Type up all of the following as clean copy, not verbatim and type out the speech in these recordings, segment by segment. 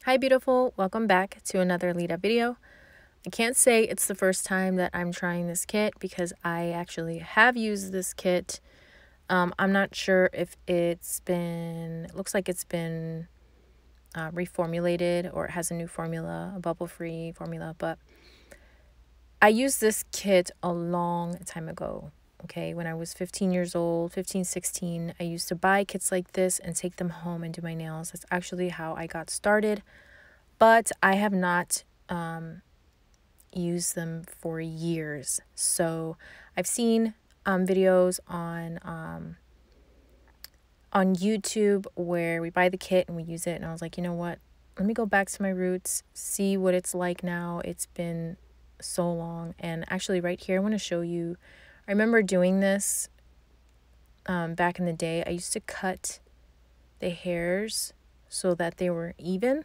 Hi beautiful, welcome back to another lead up video. I can't say it's the first time that I'm trying this kit because I actually have used this kit. I'm not sure if it looks like it's been reformulated or it has a new formula, a bubble-free formula, but I used this kit a long time ago. Okay, when I was 15 years old, 15, 16, I used to buy kits like this and take them home and do my nails. That's actually how I got started. But I have not used them for years. So I've seen videos on YouTube where we buy the kit and we use it. And I was like, you know what? Let me go back to my roots, see what it's like now. It's been so long. And actually right here, I want to show you. I remember doing this back in the day. I used to cut the hairs so that they were even.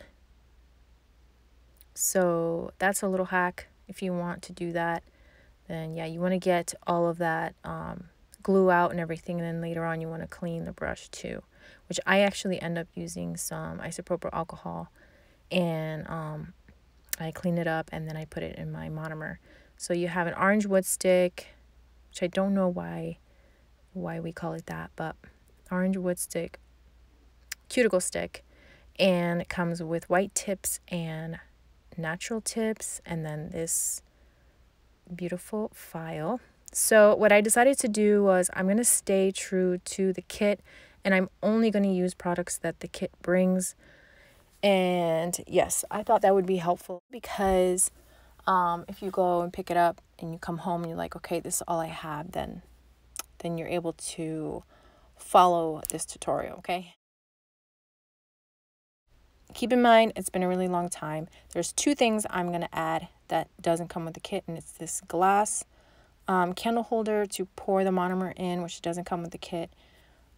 So that's a little hack. If you want to do that, then yeah, you want to get all of that glue out and everything, and then later on you want to clean the brush too, which I actually end up using some isopropyl alcohol, and I clean it up and then I put it in my monomer. So you have an orange wood stick, which I don't know why we call it that, but orange wood stick, cuticle stick, and it comes with white tips and natural tips, and then this beautiful file. So what I decided to do was I'm going to stay true to the kit, and I'm only going to use products that the kit brings. And yes, I thought that would be helpful because if you go and pick it up and you come home and you're like, okay, this is all I have, then you're able to follow this tutorial. Okay, keep in mind, it's been a really long time. There's two things I'm going to add that doesn't come with the kit, and it's this glass candle holder to pour the monomer in, which doesn't come with the kit.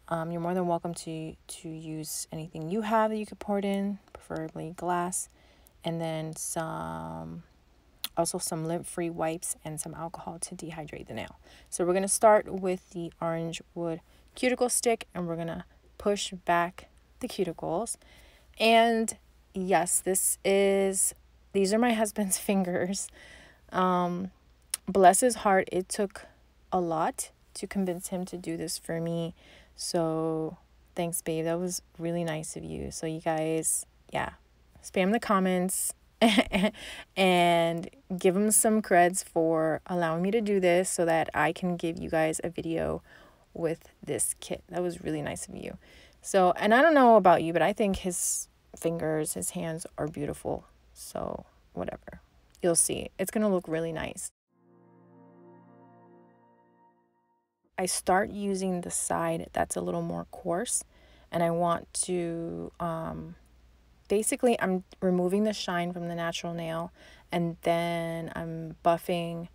You're more than welcome to use anything you have that you could pour it in, preferably glass, and then also some lint-free wipes and some alcohol to dehydrate the nail. So we're going to start with the orange wood cuticle stick, and we're going to push back the cuticles. And yes, these are my husband's fingers. Bless his heart, it took a lot to convince him to do this for me. So thanks, babe. That was really nice of you. So you guys, yeah, spam the comments and give him some creds for allowing me to do this so that I can give you guys a video with this kit. That was really nice of you. So, and I don't know about you, but I think his fingers, his hands are beautiful. So whatever, you'll see. It's going to look really nice. I start using the side that's a little more coarse, and I want to, basically I'm removing the shine from the natural nail, and then I'm buffing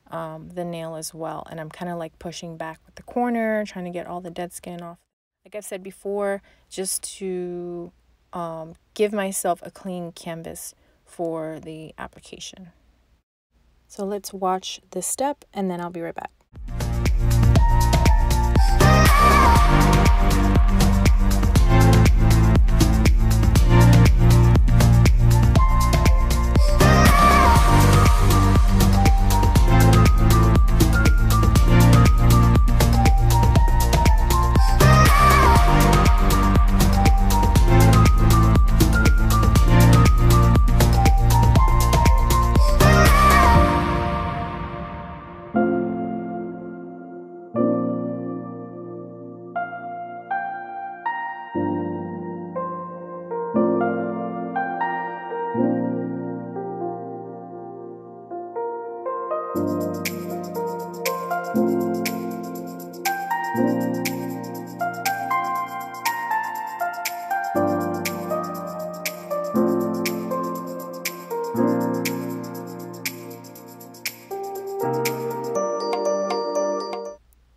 the nail as well. And I'm kind of like pushing back with the corner, trying to get all the dead skin off. Like I've said before, just to give myself a clean canvas for the application. So let's watch this step and then I'll be right back.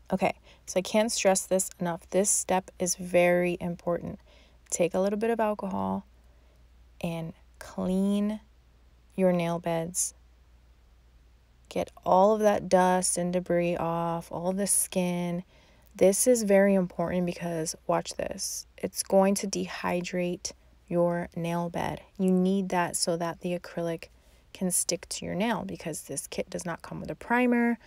Okay, so I can't stress this enough. This step is very important. Take a little bit of alcohol and clean your nail beds. Get all of that dust and debris off, all the skin. This is very important because, watch this, it's going to dehydrate your nail bed. You need that so that the acrylic can stick to your nail, because this kit does not come with a primer,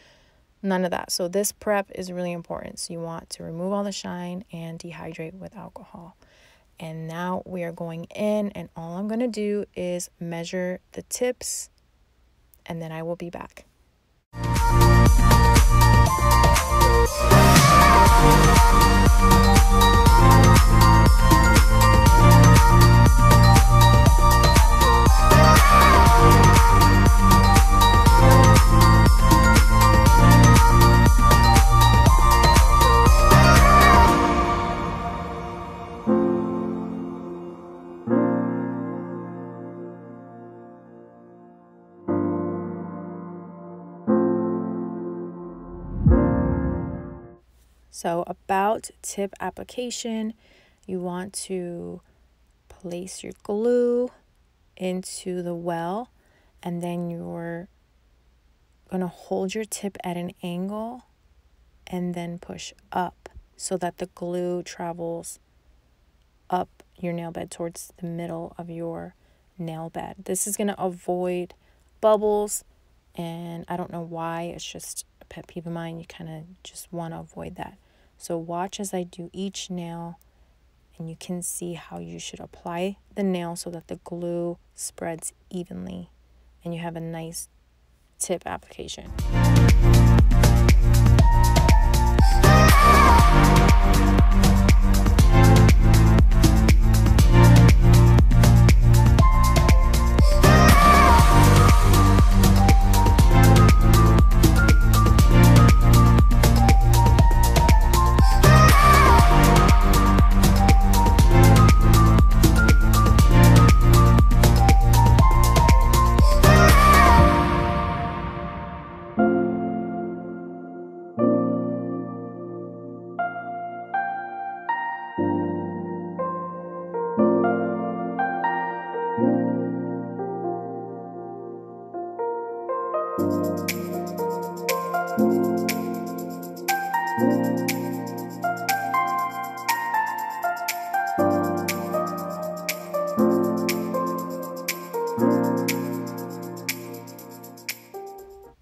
none of that. So this prep is really important. So you want to remove all the shine and dehydrate with alcohol. And now we are going in, and all I'm going to do is measure the tips, and then I will be back. So about tip application, you want to place your glue into the well, and then you're going to hold your tip at an angle and then push up so that the glue travels up your nail bed towards the middle of your nail bed. This is going to avoid bubbles, and I don't know why, it's just a pet peeve of mine. You kind of just want to avoid that. So watch as I do each nail, and you can see how you should apply the nail so that the glue spreads evenly and you have a nice tip application.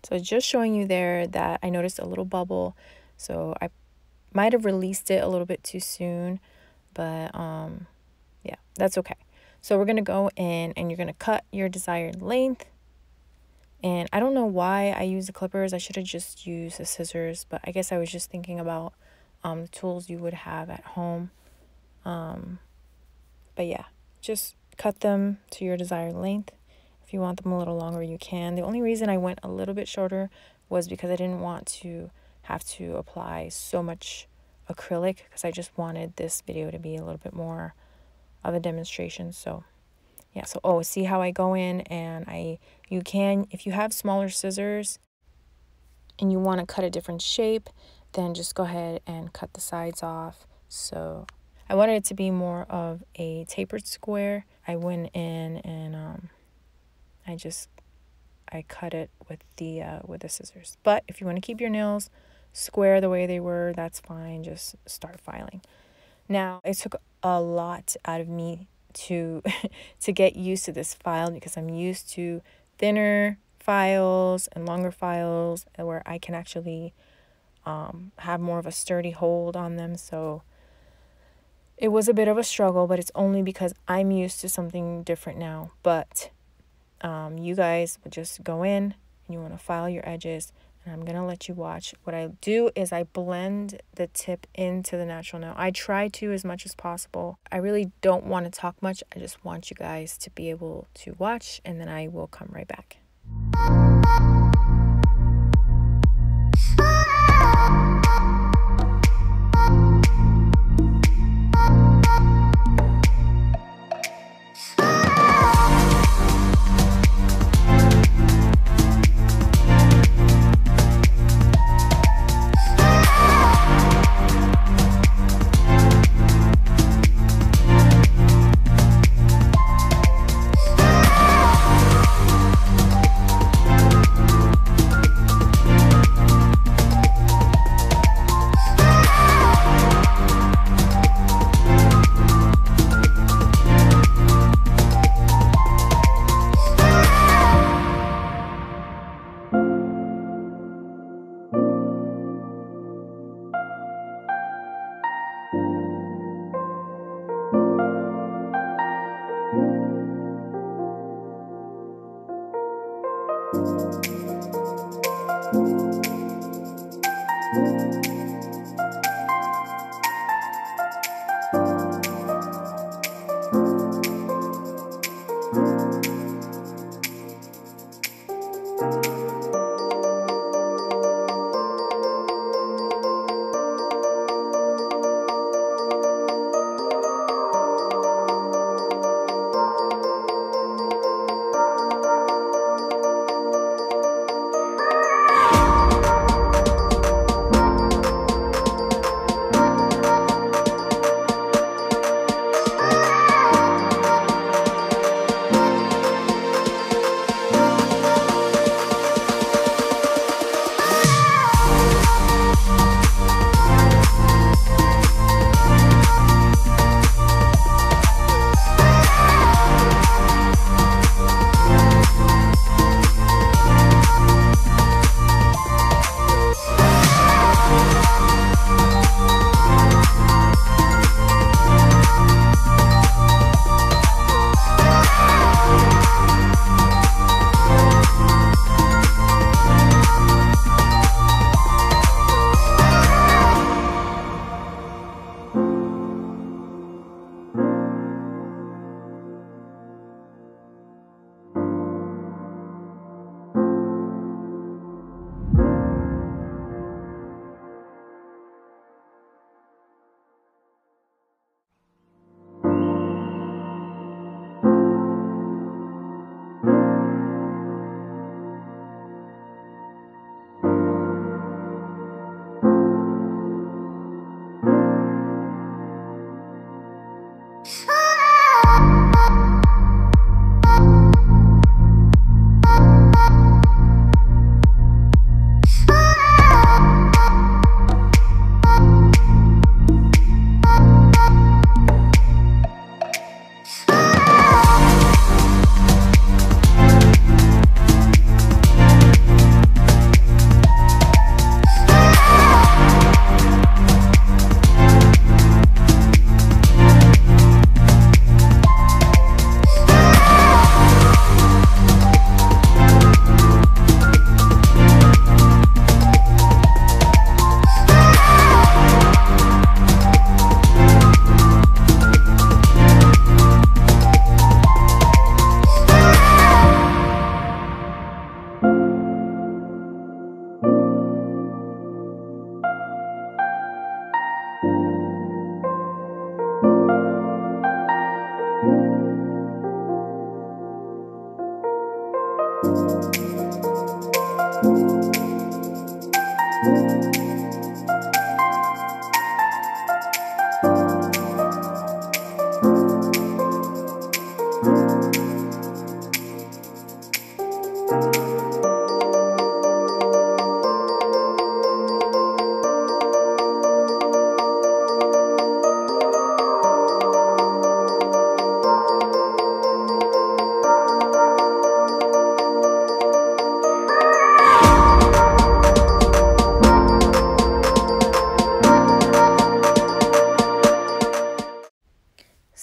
So just showing you there that I noticed a little bubble, so I might have released it a little bit too soon, but yeah, that's okay. So we're gonna go in and you're gonna cut your desired length. And I don't know why I use the clippers. I should have just used the scissors, but I guess I was just thinking about the tools you would have at home. But yeah, just cut them to your desired length. If you want them a little longer, you can. The only reason I went a little bit shorter was because I didn't want to have to apply so much acrylic, because I just wanted this video to be a little bit more of a demonstration. So yeah, so see how I go in, and you can, if you have smaller scissors and you want to cut a different shape, then just go ahead and cut the sides off. So I wanted it to be more of a tapered square. I went in and I cut it with the scissors. But if you want to keep your nails square the way they were, that's fine. Just start filing. Now, it took a lot out of me to get used to this file, because I'm used to thinner files and longer files where I can actually have more of a sturdy hold on them. So it was a bit of a struggle, but it's only because I'm used to something different now. But you guys would just go in and you want to file your edges, and I'm gonna let you watch. What I do is I blend the tip into the natural nail. I try to as much as possible. I really don't want to talk much. I just want you guys to be able to watch, and then I will come right back.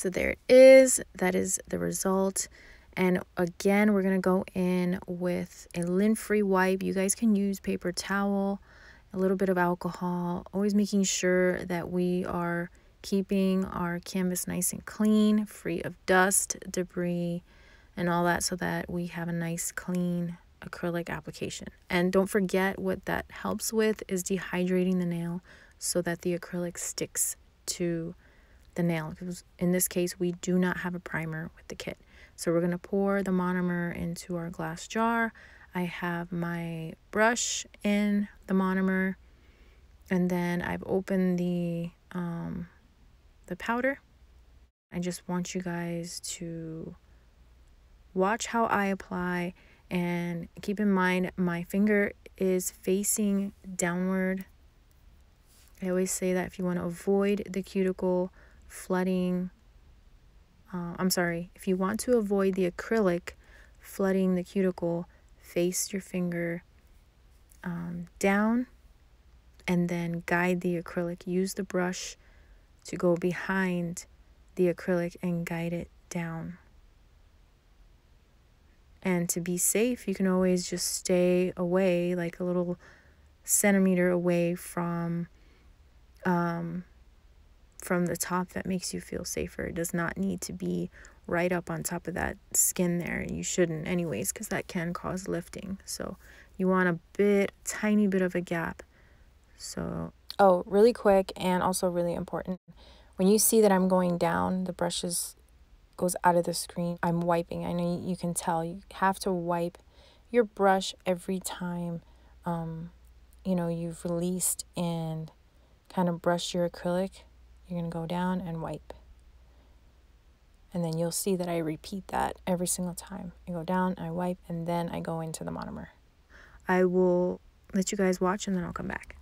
So there it is. That is the result. And again, we're going to go in with a lint-free wipe. You guys can use paper towel, a little bit of alcohol, always making sure that we are keeping our canvas nice and clean, free of dust, debris, and all that, so that we have a nice clean acrylic application. And don't forget, what that helps with is dehydrating the nail so that the acrylic sticks to the nail, because in this case we do not have a primer with the kit. So we're going to pour the monomer into our glass jar. I have my brush in the monomer, and then I've opened the powder. I just want you guys to watch how I apply, and keep in mind my finger is facing downward. I always say that if you want to avoid the cuticle flooding, if you want to avoid the acrylic flooding the cuticle, face your finger down and then guide the acrylic. Use the brush to go behind the acrylic and guide it down. And to be safe, you can always just stay away, like a little centimeter away from the top. That makes you feel safer. It does not need to be right up on top of that skin there. You shouldn't anyways, because that can cause lifting. So you want a tiny bit of a gap. So, oh, really quick and also really important. When you see that I'm going down, the brush goes out of the screen, I'm wiping. I know you can tell. You have to wipe your brush every time you've released and kind of brushed your acrylic. You're going to go down and wipe. And then you'll see that I repeat that every single time. I go down, I wipe, and then I go into the monomer. I will let you guys watch and then I'll come back.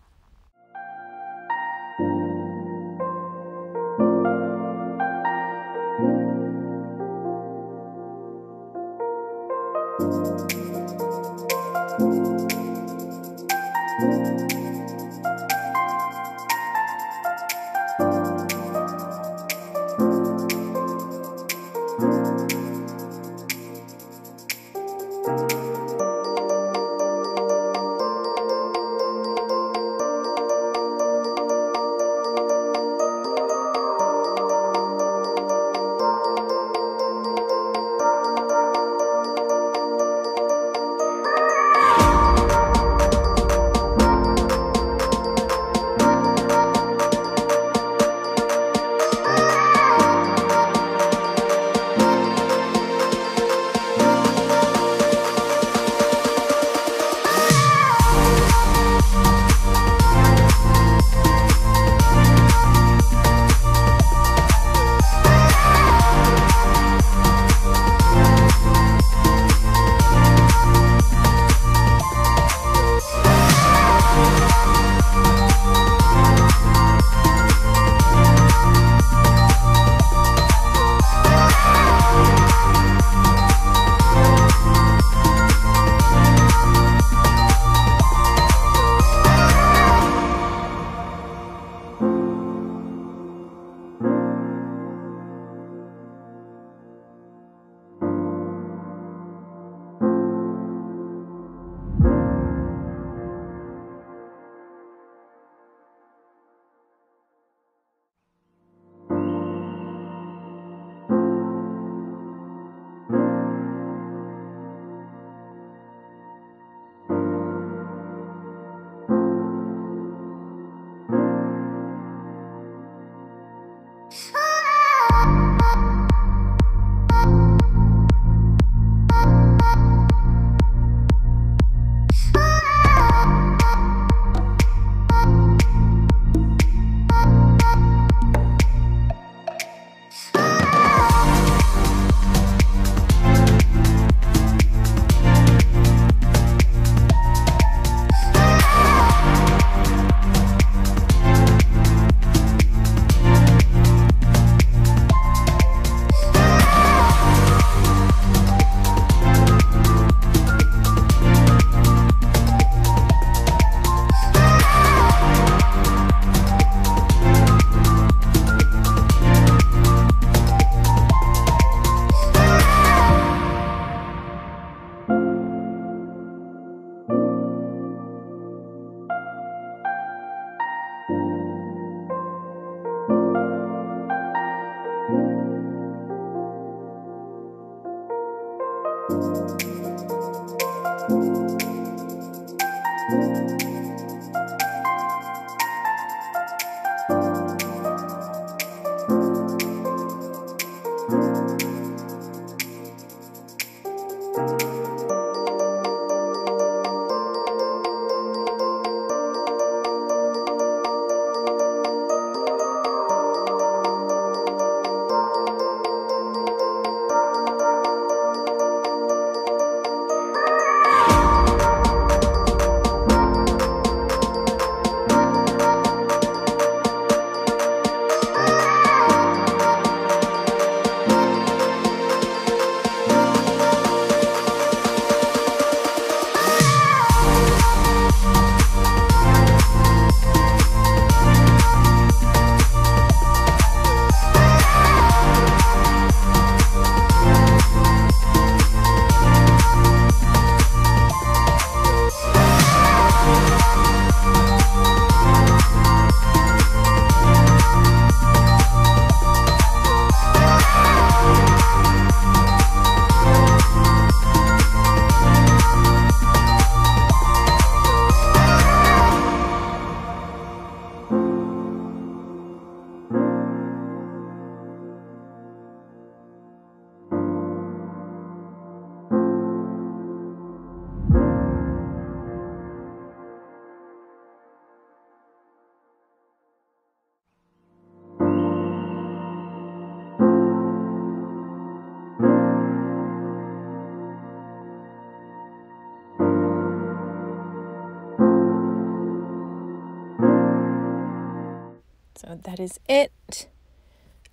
So that is it.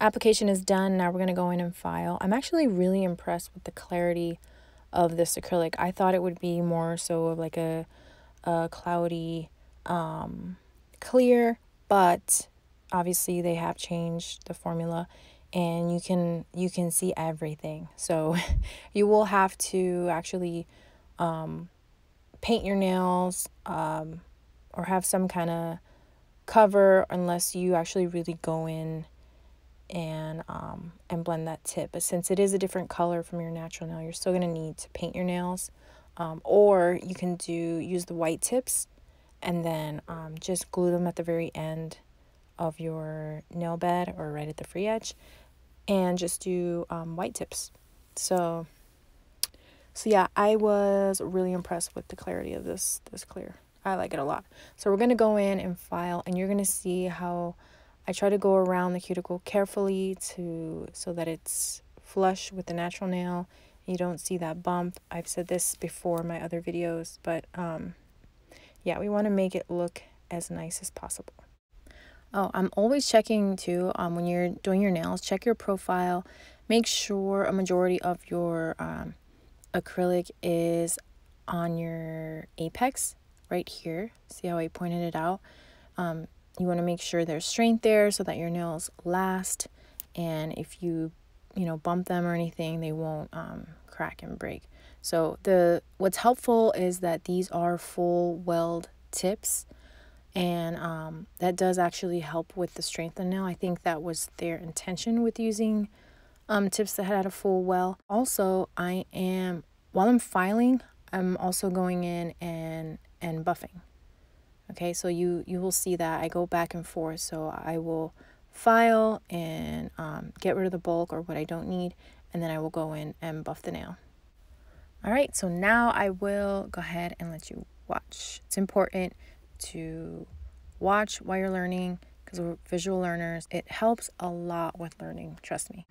Application is done. Now we're going to go in and file. I'm actually really impressed with the clarity of this acrylic. I thought it would be more so of like a cloudy clear, but obviously they have changed the formula and you can see everything. So you will have to actually paint your nails or have some kind of cover unless you actually really go in and blend that tip. But since it is a different color from your natural nail, you're still going to need to paint your nails, or you can use the white tips and then just glue them at the very end of your nail bed or right at the free edge, and just do white tips. So yeah, I was really impressed with the clarity of this clear. I like it a lot. So we're going to go in and file, and you're going to see how I try to go around the cuticle carefully so that it's flush with the natural nail. You don't see that bump. I've said this before in my other videos, but yeah, we want to make it look as nice as possible. Oh, I'm always checking too, when you're doing your nails, check your profile. Make sure a majority of your acrylic is on your apex right here. See how I pointed it out? You want to make sure there's strength there so that your nails last, and if you bump them or anything, they won't crack and break. So what's helpful is that these are full weld tips, and that does actually help with the strength of the nail. I think that was their intention with using tips that had a full well. Also, while I'm filing, I'm also going in and buffing. Okay, so you will see that I go back and forth. So I will file and get rid of the bulk or what I don't need, and then I will go in and buff the nail. All right, so now I will go ahead and let you watch. It's important to watch while you're learning because we're visual learners. It helps a lot with learning, trust me.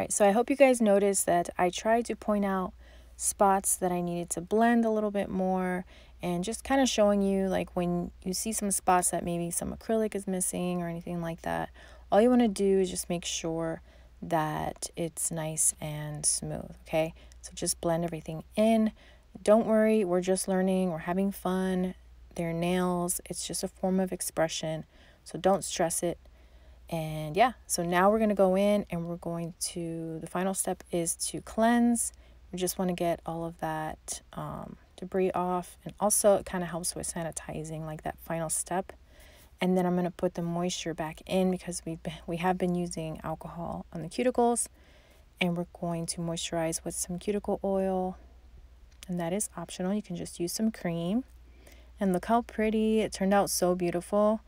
right, so I hope you guys noticed that I tried to point out spots that I needed to blend a little bit more, and just kind of showing you, like, when you see some spots that maybe some acrylic is missing or anything like that, all you want to do is just make sure that it's nice and smooth, okay? So just blend everything in. Don't worry, we're just learning, we're having fun. They're nails, it's just a form of expression, so don't stress it. And yeah, so now we're going to go in and we're going to, the final step is to cleanse. We just want to get all of that debris off, and also it kind of helps with sanitizing, like that final step. And then I'm going to put the moisture back in because we have been using alcohol on the cuticles, and we're going to moisturize with some cuticle oil, and that is optional. You can just use some cream. And look how pretty it turned out, so beautiful.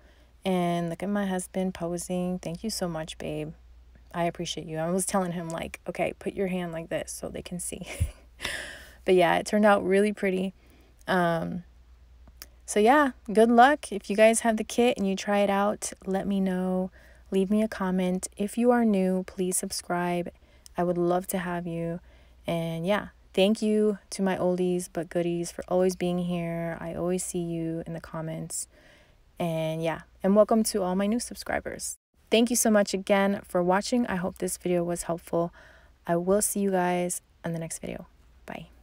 And look at my husband posing. Thank you so much, babe. I appreciate you. I was telling him, like, okay, put your hand like this so they can see. But yeah, it turned out really pretty. So yeah, good luck. If you guys have the kit and you try it out, let me know. Leave me a comment. If you are new, please subscribe. I would love to have you. And yeah, thank you to my oldies but goodies for always being here. I always see you in the comments. And yeah, and welcome to all my new subscribers. Thank you so much again for watching. I hope this video was helpful. I will see you guys in the next video. Bye.